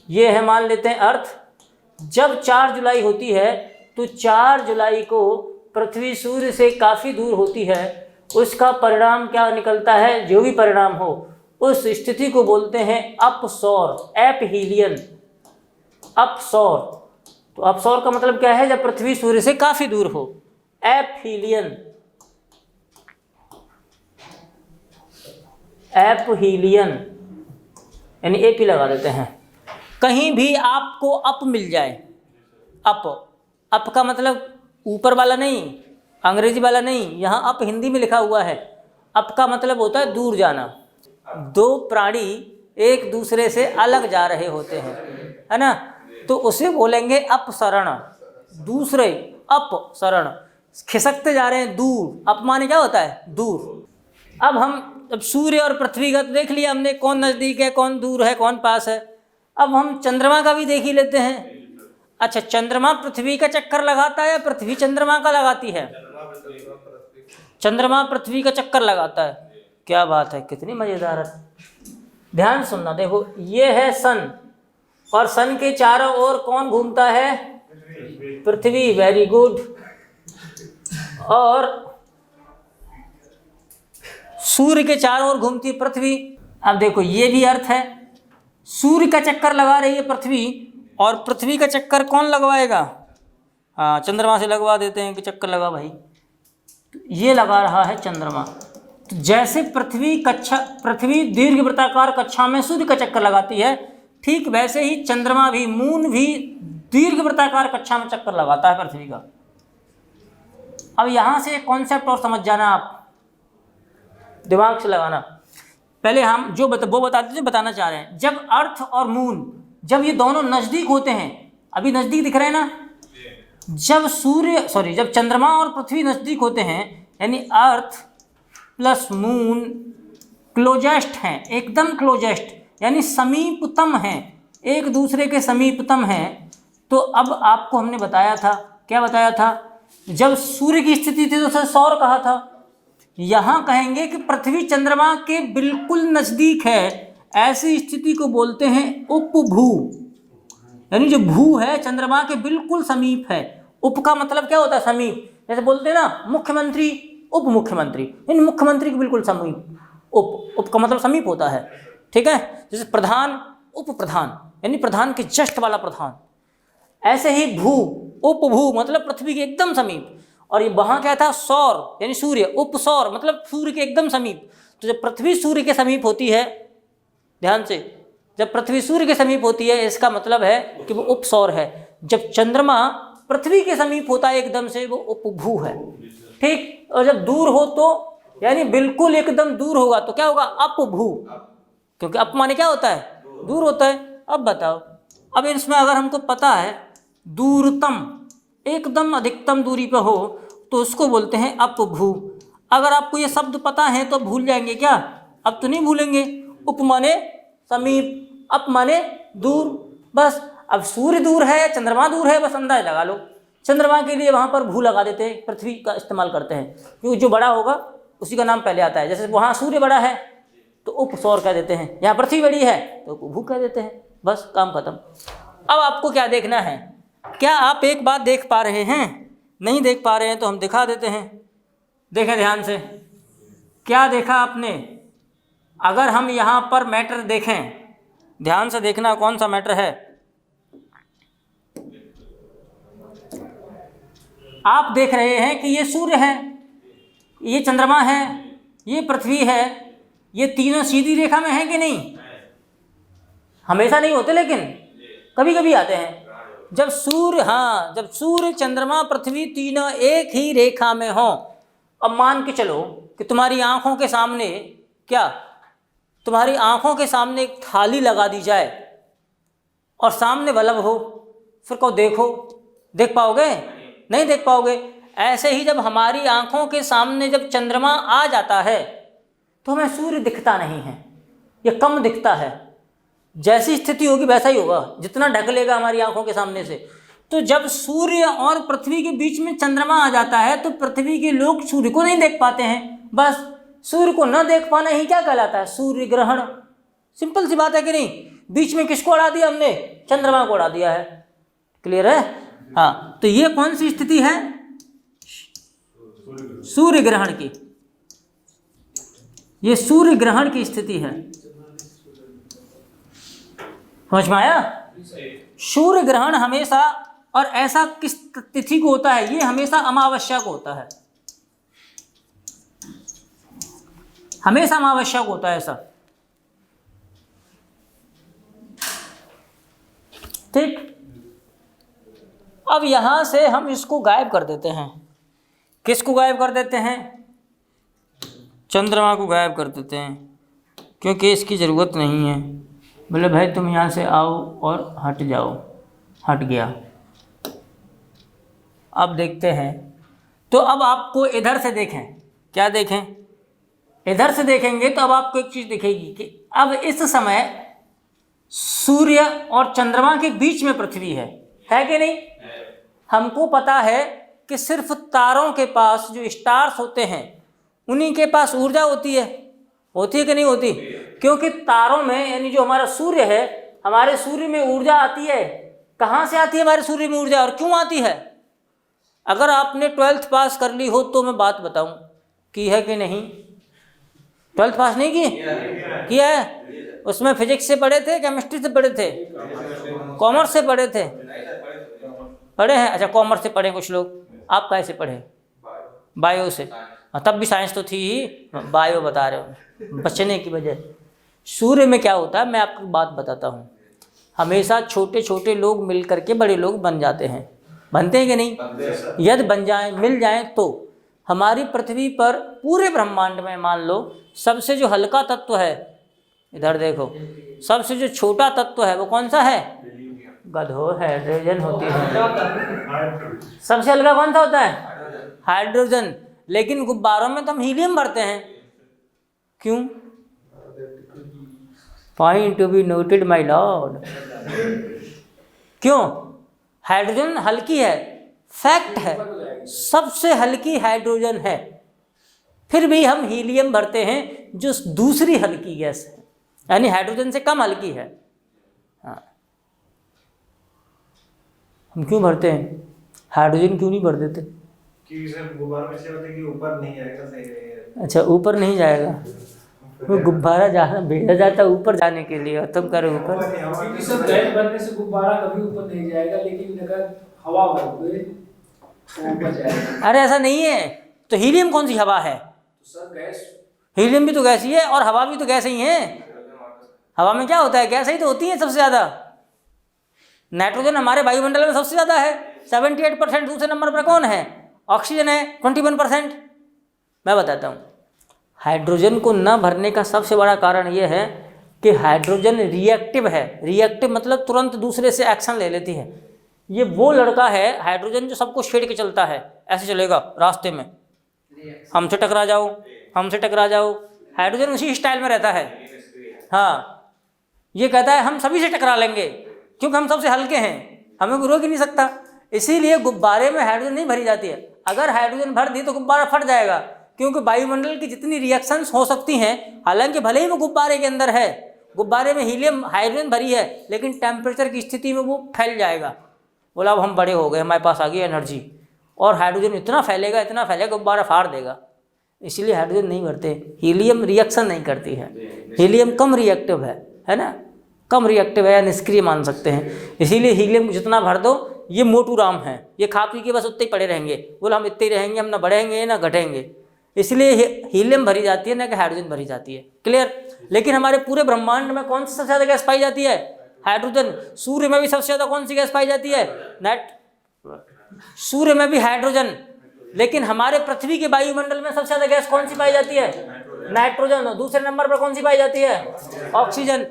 ये है मान लेते हैं अर्थ, जब 4 जुलाई होती है तो 4 जुलाई को पृथ्वी सूर्य से काफ़ी दूर होती है, उसका परिणाम क्या निकलता है? जो भी परिणाम हो, उस स्थिति को बोलते हैं अपसौर, एपहीलियन, अपसौर। तो अपसौर का मतलब क्या है? जब पृथ्वी सूर्य से काफ़ी दूर हो, एपहीलियन, एपहीलियन, यानी एपी लगा देते हैं। कहीं भी आपको अप मिल जाए, अप का मतलब ऊपर वाला नहीं, अंग्रेजी वाला नहीं, यहाँ अप हिंदी में लिखा हुआ है। अप का मतलब होता है दूर जाना। 2 प्राणी एक दूसरे से अलग जा रहे होते हैं, है ना, तो उसे बोलेंगे अपसरण। दूसरे अपसरण, खिसकते जा रहे हैं दूर, अप माने क्या होता है? दूर। अब सूर्य और पृथ्वी का देख लिया हमने, कौन नज़दीक है, कौन दूर है, कौन पास है। अब हम चंद्रमा का भी देख ही लेते हैं। अच्छा, चंद्रमा पृथ्वी का चक्कर लगाता है या पृथ्वी चंद्रमा का लगाती है? चंद्रमा पृथ्वी का चक्कर लगाता है। क्या बात है, कितनी मज़ेदार है। ध्यान सुनना, देखो ये है सन, और सन के चारों ओर कौन घूमता है? पृथ्वी। Very good. और सूर्य के चारों ओर घूमती पृथ्वी। अब देखो ये भी अर्थ है, सूर्य का चक्कर लगा रही है पृथ्वी, और पृथ्वी का चक्कर कौन लगवाएगा? हाँ, चंद्रमा से लगवा देते हैं कि चक्कर लगा भाई, ये लगा रहा है चंद्रमा। तो जैसे पृथ्वी दीर्घ वृत्ताकार कक्षा में सूर्य का चक्कर लगाती है, ठीक वैसे ही चंद्रमा भी, मून भी दीर्घ वृत्ताकार कक्षा में चक्कर लगाता है पृथ्वी का। अब यहाँ से एक कॉन्सेप्ट और समझ जाना, आप दिमाग से लगाना। पहले हम जो वो बताते थे, बताना चाह रहे हैं। जब अर्थ और मून, जब ये दोनों नज़दीक होते हैं, अभी नज़दीक दिख रहे हैं ना, जब चंद्रमा और पृथ्वी नज़दीक होते हैं, यानी अर्थ प्लस मून क्लोजेस्ट हैं, एकदम क्लोजेस्ट, यानी समीपतम हैं, एक दूसरे के समीपतम हैं। तो अब आपको हमने बताया था, क्या बताया था, जब सूर्य की स्थिति थी तो उसे सौर कहा था। यहाँ कहेंगे कि पृथ्वी चंद्रमा के बिल्कुल नज़दीक है, ऐसी स्थिति को बोलते हैं उपभू, यानी जो भू है चंद्रमा के बिल्कुल समीप है। उप का मतलब क्या होता है, समीप। जैसे बोलते हैं ना मुख्यमंत्री, उप मुख्यमंत्री, यानी मुख्यमंत्री के बिल्कुल समीप। उप का मतलब समीप होता है, ठीक है। जैसे प्रधान, उप प्रधान, यानी प्रधान के जस्ट वाला प्रधान। ऐसे ही भू, उपभू मतलब पृथ्वी के एकदम समीप। और ये वहाँ क्या था, सौर यानी सूर्य, उपसौर मतलब सूर्य के एकदम समीप। तो जब पृथ्वी सूर्य के समीप होती है, ध्यान से, जब पृथ्वी सूर्य के समीप होती है, इसका मतलब है कि वो उपसौर है। जब चंद्रमा पृथ्वी के समीप होता है एकदम से, वो उपभू है, ठीक। और जब दूर हो तो, यानी बिल्कुल एकदम दूर होगा तो क्या होगा, अपभू, क्योंकि अप माने क्या होता है, दूर होता है। अब बताओ, अब इसमें अगर हमको पता है दूरतम, एकदम अधिकतम दूरी पर हो, तो उसको बोलते हैं अपभू। अगर आपको ये शब्द पता है तो भूल जाएंगे क्या, अब तो नहीं भूलेंगे। उप माने समीप, अप माने दूर, बस। अब सूर्य दूर है, चंद्रमा दूर है, बस अंदाज लगा लो। चंद्रमा के लिए वहाँ पर भू लगा देते हैं, पृथ्वी का इस्तेमाल करते हैं, क्योंकि जो बड़ा होगा उसी का नाम पहले आता है। जैसे वहाँ सूर्य बड़ा है तो उपसौर कह देते हैं, यहाँ पृथ्वी बड़ी है तो उपभू कह देते हैं, बस काम खत्म। अब आपको क्या देखना है, क्या आप एक बात देख पा रहे हैं? नहीं देख पा रहे हैं तो हम दिखा देते हैं। देखें ध्यान से, क्या देखा आपने? अगर हम यहाँ पर मैटर देखें, ध्यान से देखना कौन सा मैटर है। आप देख रहे हैं कि ये सूर्य है, ये चंद्रमा है, ये पृथ्वी है, ये तीनों सीधी रेखा में हैं कि नहीं? हमेशा नहीं होते, लेकिन कभी कभी आते हैं। जब सूर्य, हाँ, जब सूर्य चंद्रमा पृथ्वी तीनों एक ही रेखा में हों, अब मान के चलो कि तुम्हारी आंखों के सामने, क्या तुम्हारी आंखों के सामने एक थाली लगा दी जाए और सामने बल्ब हो, फिर कहो देखो, देख पाओगे? नहीं देख पाओगे। ऐसे ही जब हमारी आंखों के सामने जब चंद्रमा आ जाता है तो हमें सूर्य दिखता नहीं है, ये कम दिखता है। जैसी स्थिति होगी वैसा ही होगा, जितना ढक लेगा हमारी आंखों के सामने से। तो जब सूर्य और पृथ्वी के बीच में चंद्रमा आ जाता है तो पृथ्वी के लोग सूर्य को नहीं देख पाते हैं। बस सूर्य को न देख पाना ही क्या कहलाता है? सूर्य ग्रहण। सिंपल सी बात है कि नहीं? बीच में किसको उड़ा दिया हमने? चंद्रमा को उड़ा दिया है। क्लियर है? हाँ, तो ये कौन सी स्थिति है? सूर्य ग्रहण की। ये सूर्य ग्रहण की स्थिति है। समझ में आया? सूर्य ग्रहण हमेशा, और ऐसा किस तिथि को होता है? ये हमेशा अमावस्या को होता है, हमेशा अमावस्या को होता है ऐसा। ठीक, अब यहां से हम इसको गायब कर देते हैं। किसको गायब कर देते हैं? चंद्रमा को गायब कर देते हैं, क्योंकि इसकी ज़रूरत नहीं है। बोले भाई तुम यहाँ से आओ और हट जाओ, हट गया। अब देखते हैं, तो अब आपको इधर से देखें, क्या देखें? इधर से देखेंगे तो अब आपको एक चीज़ दिखेगी कि अब इस समय सूर्य और चंद्रमा के बीच में पृथ्वी है कि नहीं? हमको पता है कि सिर्फ तारों के पास, जो स्टार्स होते हैं, उन्हीं के पास ऊर्जा होती है कि नहीं होती? क्योंकि तारों में, यानी जो हमारा सूर्य है, हमारे सूर्य में ऊर्जा आती है। कहाँ से आती है हमारे सूर्य में ऊर्जा, और क्यों आती है? अगर आपने 12th पास कर ली हो तो मैं बात बताऊं, की है कि नहीं? 12th पास नहीं की? किया है। उसमें फिजिक्स से पढ़े थे, केमिस्ट्री से पढ़े थे, कॉमर्स से पढ़े थे? पढ़े हैं। अच्छा, कॉमर्स से पढ़े कुछ लोग। आप कैसे पढ़े? बायो से। तब भी साइंस तो थी ही, बायो बता रहे हो बचने की वजह। सूर्य में क्या होता है, मैं आपको बात बताता हूँ। हमेशा छोटे छोटे लोग मिल करके बड़े लोग बन जाते हैं, बनते हैं कि नहीं? यदि बन जाएं, मिल जाएं तो हमारी पृथ्वी पर पूरे ब्रह्मांड में मान लो सबसे जो हल्का तत्व है, इधर देखो, सबसे जो छोटा तत्व है वो कौन सा है? गधो, हाइड्रोजन होती है। सबसे हल्का कौन सा होता है? हाइड्रोजन। लेकिन गुब्बारों में तो हम हीलियम भरते हैं, क्यों? Point to be noted my Lord. क्यों? हाइड्रोजन हल्की है, फैक्ट है, सबसे हल्की हाइड्रोजन है, फिर भी हम हीलियम भरते हैं जो दूसरी हल्की गैस है, यानी हाइड्रोजन से कम हल्की है। हाँ, हम क्यों भरते हैं? हाइड्रोजन क्यों नहीं भर देते? क्योंकि सर गुब्बारा में से होते कि ऊपर नहीं आएगा, सही रहेगा। अच्छा, ऊपर नहीं जाएगा, वो गुब्बारा जहाँ भेजा जाता है ऊपर जाने के लिए, और तुम करो ऊपर। क्योंकि सर गैस बनने से गुब्बारा कभी ऊपर नहीं जाएगा, लेकिन अगर हवा भर दे तो ऊपर जाएगा। अरे ऐसा नहीं है, तो हीलियम कौन सी हवा है? तो सर गैस, हीलियम भी तो गैस ही है और हवा भी तो गैस ही है। हवा में क्या होता है? गैस ही तो होती है सबसे ज़्यादा। नाइट्रोजन हमारे वायुमंडल में सबसे ज़्यादा है, 78%। दूसरे नंबर पर कौन है? ऑक्सीजन है 21%। मैं बताता हूँ, हाइड्रोजन को न भरने का सबसे बड़ा कारण ये है कि हाइड्रोजन रिएक्टिव है। रिएक्टिव मतलब तुरंत दूसरे से एक्शन ले लेती है। ये वो लड़का है हाइड्रोजन जो सबको छेड़ के चलता है, ऐसे चलेगा रास्ते में, हमसे टकरा जाओ, हमसे टकरा जाओ। हाइड्रोजन उसी स्टाइल में रहता है। हाँ, ये कहता है हम सभी से टकरा लेंगे क्योंकि हम सबसे हल्के हैं, हमें कोई रोक ही नहीं सकता। इसीलिए गुब्बारे में हाइड्रोजन नहीं भरी जाती है। अगर हाइड्रोजन भर दी तो गुब्बारा फट जाएगा, क्योंकि वायुमंडल की जितनी रिएक्शंस हो सकती हैं, हालांकि भले ही वो गुब्बारे के अंदर है, गुब्बारे में हीलियम हाइड्रोजन भरी है, लेकिन टेम्परेचर की स्थिति में वो फैल जाएगा। बोला अब हम बड़े हो गए, हमारे पास आ गई एनर्जी, और हाइड्रोजन इतना फैलेगा गुब्बारा फाड़ देगा। इसलिए हाइड्रोजन नहीं भरते। हीलियम रिएक्शन नहीं करती है, हीलियम कम रिएक्टिव है ना, कम रिएक्टिव है या निष्क्रिय मान सकते हैं। इसीलिए हीलियम जितना भर दो, ये मोटू राम है, ये खा पी के बस उतने ही पड़े रहेंगे, बोले हम इतने ही रहेंगे, हम ना बढ़ेंगे ना घटेंगे। इसलिए हीलियम भरी जाती है ना कि हाइड्रोजन भरी जाती है। क्लियर? लेकिन हमारे पूरे ब्रह्मांड में कौन सी सबसे ज़्यादा गैस पाई जाती है? हाइड्रोजन। सूर्य में भी सबसे ज़्यादा कौन सी गैस पाई जाती है? सूर्य में भी हाइड्रोजन। लेकिन हमारे पृथ्वी के वायुमंडल में सबसे ज़्यादा गैस कौन सी पाई जाती है? नाइट्रोजन। दूसरे नंबर पर कौन सी पाई जाती है? ऑक्सीजन।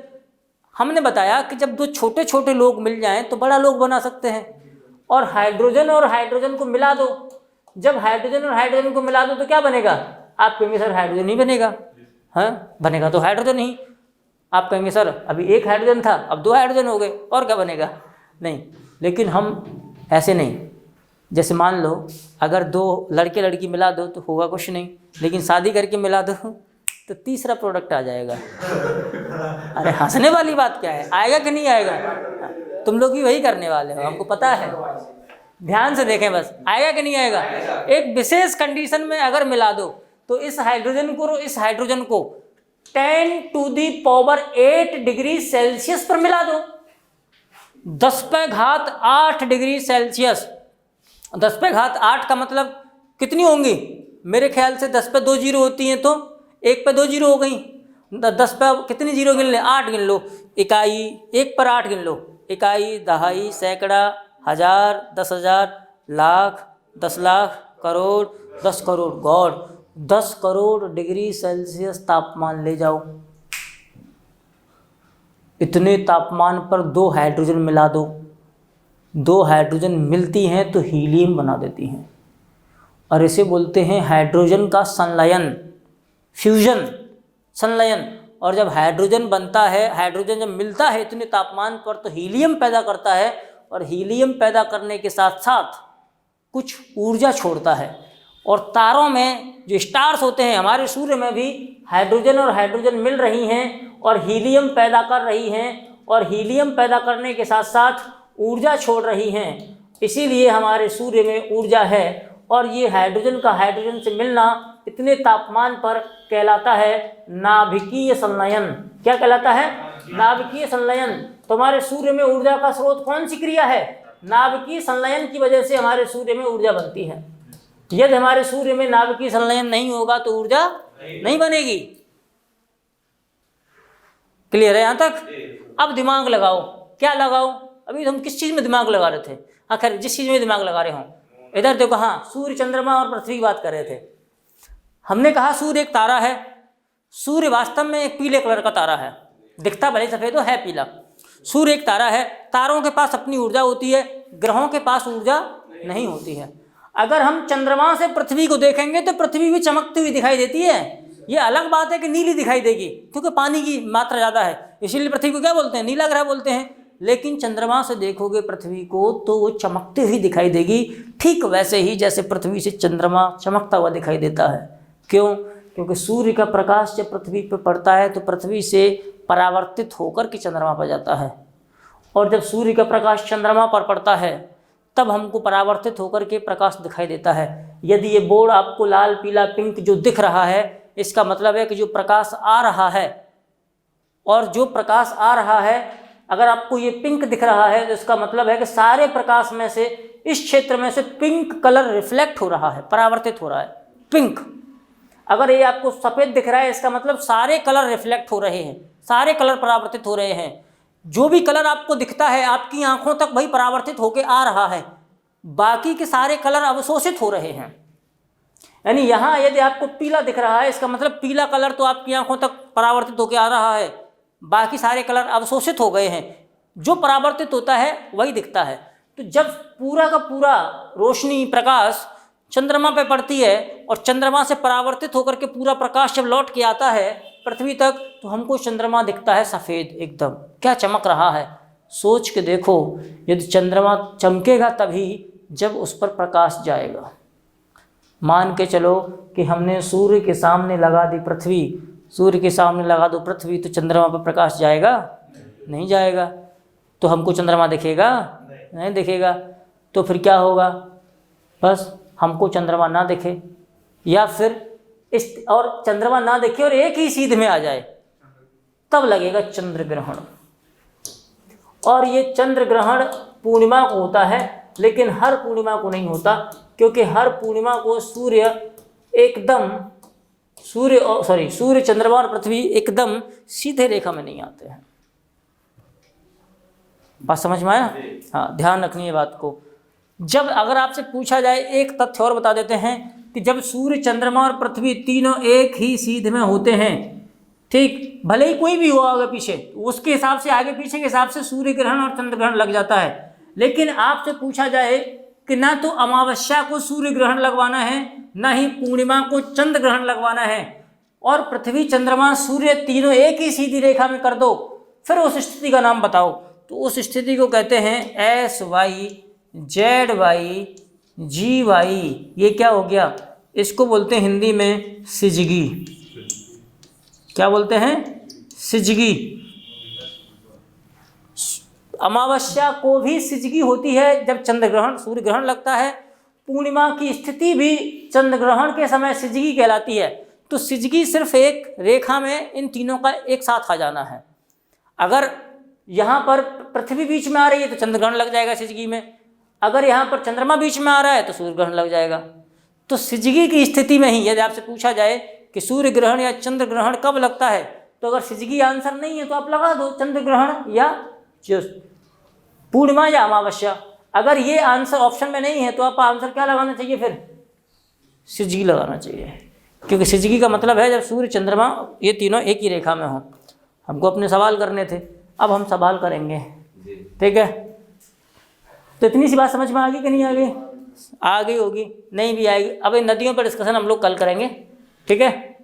हमने बताया कि जब दो छोटे छोटे लोग मिल जाएं तो बड़ा लोग बना सकते हैं, और हाइड्रोजन को मिला दो। जब हाइड्रोजन और हाइड्रोजन को मिला दो तो क्या बनेगा? आप कहेंगे सर हाइड्रोजन ही बनेगा। हाँ, बनेगा तो हाइड्रोजन ही। आप कहेंगे सर अभी एक हाइड्रोजन था, अब 2 हाइड्रोजन हो गए, और क्या बनेगा? नहीं। लेकिन हम ऐसे नहीं। जैसे मान लो अगर 2 लड़के लड़की मिला दो तो होगा कुछ नहीं, लेकिन शादी करके मिला दो तो तीसरा प्रोडक्ट आ जाएगा। अरे हंसने वाली बात क्या है? आएगा कि नहीं आएगा? तुम लोग भी वही करने वाले हो, हमको पता है। ध्यान से देखें बस, आएगा कि नहीं आएगा? एक विशेष कंडीशन में अगर मिला दो तो इस हाइड्रोजन को 10⁸ डिग्री सेल्सियस पर मिला दो। 10⁸ डिग्री सेल्सियस। 10⁸ का मतलब कितनी होंगी? मेरे ख्याल से 10 पे 2 जीरो होती हैं, तो 1 पे 2 जीरो हो गई। 10 पे कितनी जीरो गिन ले? 8 गिन लो। इकाई 1 पर 8 गिन लो। इकाई, दहाई, सैकड़ा, हजार, 10,000, lakh, 10 lakh, crore, 10 crore. God, 10 crore degree Celsius तापमान ले जाओ। इतने तापमान पर 2 हाइड्रोजन मिला दो। 2 हाइड्रोजन मिलती हैं तो हीलियम बना देती हैं, और इसे बोलते हैं हाइड्रोजन का संलयन, फ्यूजन, संलयन। और जब हाइड्रोजन बनता है, हाइड्रोजन जब मिलता है इतने तापमान पर तो हीलियम पैदा करता है, और हीलियम पैदा करने के साथ साथ कुछ ऊर्जा छोड़ता है। और तारों में जो स्टार्स होते हैं, हमारे सूर्य में भी हाइड्रोजन और हाइड्रोजन मिल रही हैं और हीलियम पैदा कर रही हैं, और हीलियम पैदा करने के साथ साथ ऊर्जा छोड़ रही हैं। इसीलिए हमारे सूर्य में ऊर्जा है। और ये हाइड्रोजन का हाइड्रोजन से मिलना इतने तापमान पर कहलाता है नाभिकीय संलयन। क्या कहलाता है? नाभिकीय संलयन। तो हमारे सूर्य में ऊर्जा का स्रोत कौन सी क्रिया है? नाभिकीय संलयन की वजह से हमारे सूर्य में ऊर्जा बनती है। यदि हमारे सूर्य में नाभिकीय संलयन नहीं होगा तो ऊर्जा नहीं बनेगी। क्लियर है यहाँ तक? अब दिमाग लगाओ। क्या लगाओ? अभी हम किस चीज़ में दिमाग लगा रहे थे? आखिर जिस चीज़ में दिमाग लगा रहे हों, इधर देखो, हाँ सूर्य चंद्रमा और पृथ्वी की बात कर रहे थे। हमने कहा सूर्य एक तारा है। सूर्य वास्तव में एक पीले कलर का तारा है, दिखता भले सफ़ेद हो, है पीला। सूर्य एक तारा है, तारों के पास अपनी ऊर्जा होती है, ग्रहों के पास ऊर्जा नहीं होती है। अगर हम चंद्रमा से पृथ्वी को देखेंगे तो पृथ्वी भी चमकती हुई दिखाई देती है। ये अलग बात है कि नीली दिखाई देगी, क्योंकि पानी की मात्रा ज़्यादा है, इसीलिए पृथ्वी को क्या बोलते हैं, नीला ग्रह बोलते हैं। लेकिन चंद्रमा से देखोगे पृथ्वी को तो वो चमकती हुई दिखाई देगी, ठीक वैसे ही जैसे पृथ्वी से चंद्रमा चमकता हुआ दिखाई देता है। क्यों? क्योंकि सूर्य का प्रकाश जब पृथ्वी पर पड़ता है तो पृथ्वी से परावर्तित होकर के चंद्रमा पर जाता है, और जब सूर्य का प्रकाश चंद्रमा पर पड़ता है तब हमको परावर्तित होकर के प्रकाश दिखाई देता है। यदि ये बोर्ड आपको लाल पीला पिंक जो दिख रहा है, इसका मतलब है कि जो प्रकाश आ रहा है, और जो प्रकाश आ रहा है अगर आपको ये पिंक दिख रहा है तो इसका मतलब है कि सारे प्रकाश में से इस क्षेत्र में से पिंक कलर रिफ्लेक्ट हो रहा है, परावर्तित हो रहा है, पिंक। अगर ये आपको सफ़ेद दिख रहा है इसका मतलब सारे कलर रिफ्लेक्ट हो रहे हैं, सारे कलर परावर्तित हो रहे हैं। जो भी कलर आपको दिखता है आपकी आंखों तक वही परावर्तित होकर आ रहा है, बाकी के सारे कलर अवशोषित हो रहे हैं। यानी यहाँ यदि आपको पीला दिख रहा है इसका मतलब पीला कलर तो आपकी आंखों तक परावर्तित होकर आ रहा है, बाकी सारे कलर अवशोषित हो गए हैं। जो परावर्तित होता है वही दिखता है। तो जब पूरा का पूरा रोशनी प्रकाश चंद्रमा पे पड़ती है और चंद्रमा से परावर्तित होकर के पूरा प्रकाश जब लौट के आता है पृथ्वी तक, तो हमको चंद्रमा दिखता है सफ़ेद एकदम, क्या चमक रहा है। सोच के देखो, यदि चंद्रमा चमकेगा तभी जब उस पर प्रकाश जाएगा। मान के चलो कि हमने सूर्य के सामने लगा दी पृथ्वी, सूर्य के सामने लगा दो पृथ्वी, तो चंद्रमा पर प्रकाश जाएगा? नहीं जाएगा। तो हमको चंद्रमा दिखेगा? नहीं दिखेगा। तो फिर क्या होगा? बस हमको चंद्रमा ना दिखे, या फिर इस और चंद्रमा ना दिखे और एक ही सीध में आ जाए, तब लगेगा चंद्र ग्रहण। और ये चंद्र ग्रहण पूर्णिमा को होता है, लेकिन हर पूर्णिमा को नहीं होता, क्योंकि हर पूर्णिमा को सूर्य चंद्रमा और पृथ्वी एकदम सीधे रेखा में नहीं आते हैं। बात समझ में आया? हाँ, ध्यान रखनी है बात को। जब अगर आपसे पूछा जाए, एक तथ्य और बता देते हैं कि जब सूर्य चंद्रमा और पृथ्वी तीनों एक ही सीध में होते हैं, ठीक, भले ही कोई भी हो आगे पीछे, उसके हिसाब से आगे पीछे के हिसाब से सूर्य ग्रहण और चंद्र ग्रहण लग जाता है। लेकिन आपसे पूछा जाए कि ना तो अमावस्या को सूर्य ग्रहण लगवाना है, ना ही पूर्णिमा को चंद्र ग्रहण लगवाना है, और पृथ्वी चंद्रमा सूर्य तीनों एक ही सीधी रेखा में कर दो, फिर उस स्थिति का नाम बताओ। तो उस स्थिति को कहते हैं SY ZY GY। ये क्या हो गया? इसको बोलते हैं हिंदी में सिजगी। क्या बोलते हैं? सिजगी। अमावस्या को भी सिजगी होती है जब चंद्र ग्रहण सूर्य ग्रहण लगता है। पूर्णिमा की स्थिति भी चंद्र ग्रहण के समय सिजगी कहलाती है। तो सिजगी सिर्फ एक रेखा में इन तीनों का एक साथ आ जाना है। अगर यहाँ पर पृथ्वी बीच में आ रही है तो चंद्र ग्रहण लग जाएगा सिजगी में, अगर यहाँ पर चंद्रमा बीच में आ रहा है तो सूर्य ग्रहण लग जाएगा। तो सिजगी की स्थिति में ही यदि आपसे पूछा जाए कि सूर्य ग्रहण या चंद्र ग्रहण कब लगता है, तो अगर सिजगी आंसर नहीं है तो आप लगा दो चंद्र ग्रहण या पूर्णिमा या अमावस्या। अगर ये आंसर ऑप्शन में नहीं है तो आप आंसर क्या लगाना चाहिए? फिर सिजगी लगाना चाहिए, क्योंकि सिजगी का मतलब है जब सूर्य चंद्रमा ये तीनों एक ही रेखा में हों। हमको अपने सवाल करने थे, अब हम सवाल करेंगे, ठीक है? तो इतनी सी बात समझ में आ गई कि नहीं आ गई? आ गई होगी, नहीं भी आएगी। अब इन नदियों पर डिस्कशन हम लोग कल करेंगे, ठीक है?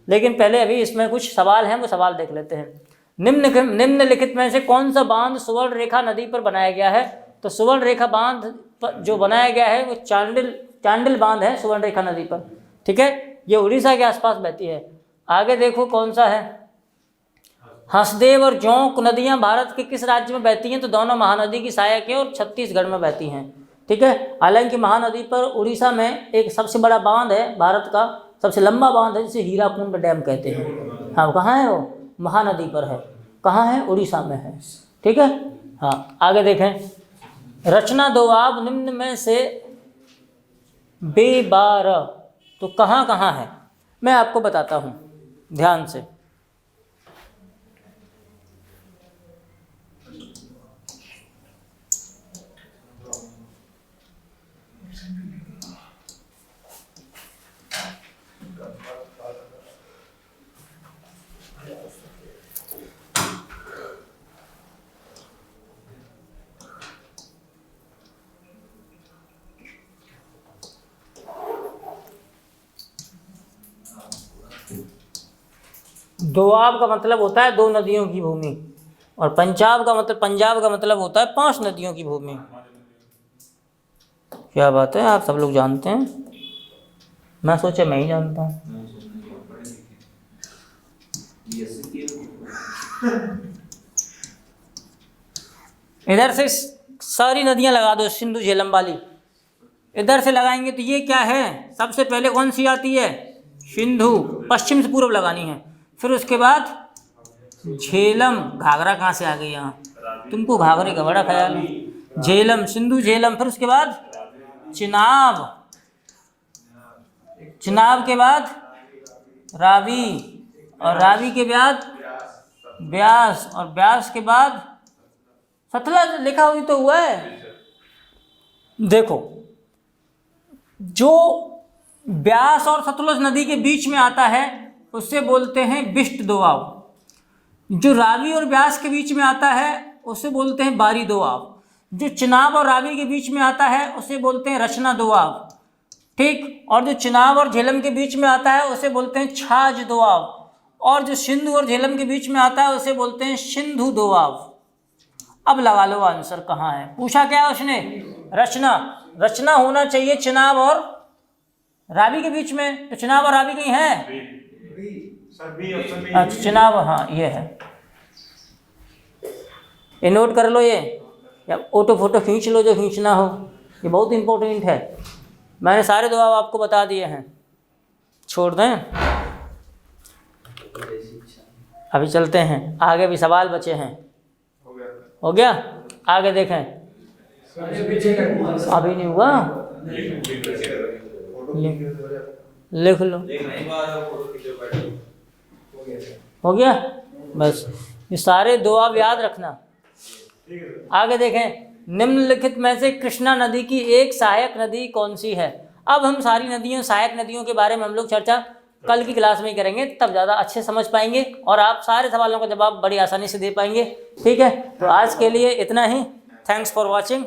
लेकिन पहले अभी इसमें कुछ सवाल हैं, वो सवाल देख लेते हैं। निम्नलिखित में से कौन सा बांध सुवर्ण रेखा नदी पर बनाया गया है? तो सुवर्ण रेखा बांध जो बनाया गया है वो चांडिल बांध है सुवर्ण रेखा नदी पर, ठीक है? ये उड़ीसा के आसपास बहती है। आगे देखो कौन सा है। हंसदेव और जोंक नदियां भारत के किस राज्य में बहती हैं? तो दोनों महानदी की सहायक है और छत्तीसगढ़ में बहती हैं, ठीक है? हालांकि महानदी पर उड़ीसा में एक सबसे बड़ा बांध है, भारत का सबसे लंबा बांध है, जिसे हीराकुंड डैम कहते हैं। हाँ, कहाँ है वो? महानदी पर है। कहाँ है? उड़ीसा में है, ठीक है? हाँ, आगे देखें। रचना दो आप निम्न में से बेबार, तो कहाँ कहाँ है? मैं आपको बताता हूँ, ध्यान से। दोआब का मतलब होता है 2 नदियों की भूमि, और पंजाब का मतलब होता है 5 नदियों की भूमि। क्या बात है, आप सब लोग जानते हैं, मैं सोचा मैं ही जानता हूँ। इधर से सारी नदियाँ लगा दो सिंधु झेलम वाली, इधर से लगाएंगे तो ये क्या है, सबसे पहले कौन सी आती है, सिंधु, पश्चिम से पूर्व लगानी है। फिर उसके बाद झेलम, घाघरा कहाँ से आ गई यहाँ, तुमको घाघरे का बड़ा ख्याल है। झेलम, सिंधु झेलम, फिर उसके बाद चिनाब, चिनाब के बाद रावी, और रावी के बाद ब्यास, और ब्यास के बाद सतलज। लिखा हुई तो हुआ है। देखो, जो ब्यास और सतलज नदी के बीच में आता है उससे बोलते हैं बिष्ट दोआब। जो रावी और ब्यास के बीच में आता है उसे बोलते हैं बारी दोआब। जो चिनाब और रावी के बीच में आता है उसे बोलते हैं रचना दोआब, ठीक। और जो चिनाब और झेलम के बीच में आता है उसे बोलते हैं छाछ दोआब, और जो सिंधु और झेलम के बीच में आता है उसे बोलते हैं सिंधु दोआब। अब लगा लो आंसर कहाँ है। पूछा क्या उसने, रचना, रचना होना चाहिए चिनाब और रावी के बीच में, तो चिनाब और रावी कहीं है, अच्छा चिनाब, हाँ ये है। ये नोट कर लो, ये या ऑटो फोटो खींच लो जो खींचना हो, ये बहुत इंपॉर्टेंट है। मैंने सारे दोआब आपको बता दिए हैं, छोड़ दें। अभी चलते हैं आगे, भी सवाल बचे हैं। हो गया, आगे देखें। अभी नहीं हुआ, लिख लो, हो गया बस। ये सारे दोआब याद रखना। आगे देखें, निम्नलिखित में से कृष्णा नदी की एक सहायक नदी कौन सी है। अब हम सारी नदियों, सहायक नदियों के बारे में हम लोग चर्चा कल की क्लास में ही करेंगे, तब ज़्यादा अच्छे समझ पाएंगे और आप सारे सवालों का जवाब बड़ी आसानी से दे पाएंगे, ठीक है। तो आज के लिए इतना ही। Thanks for watching.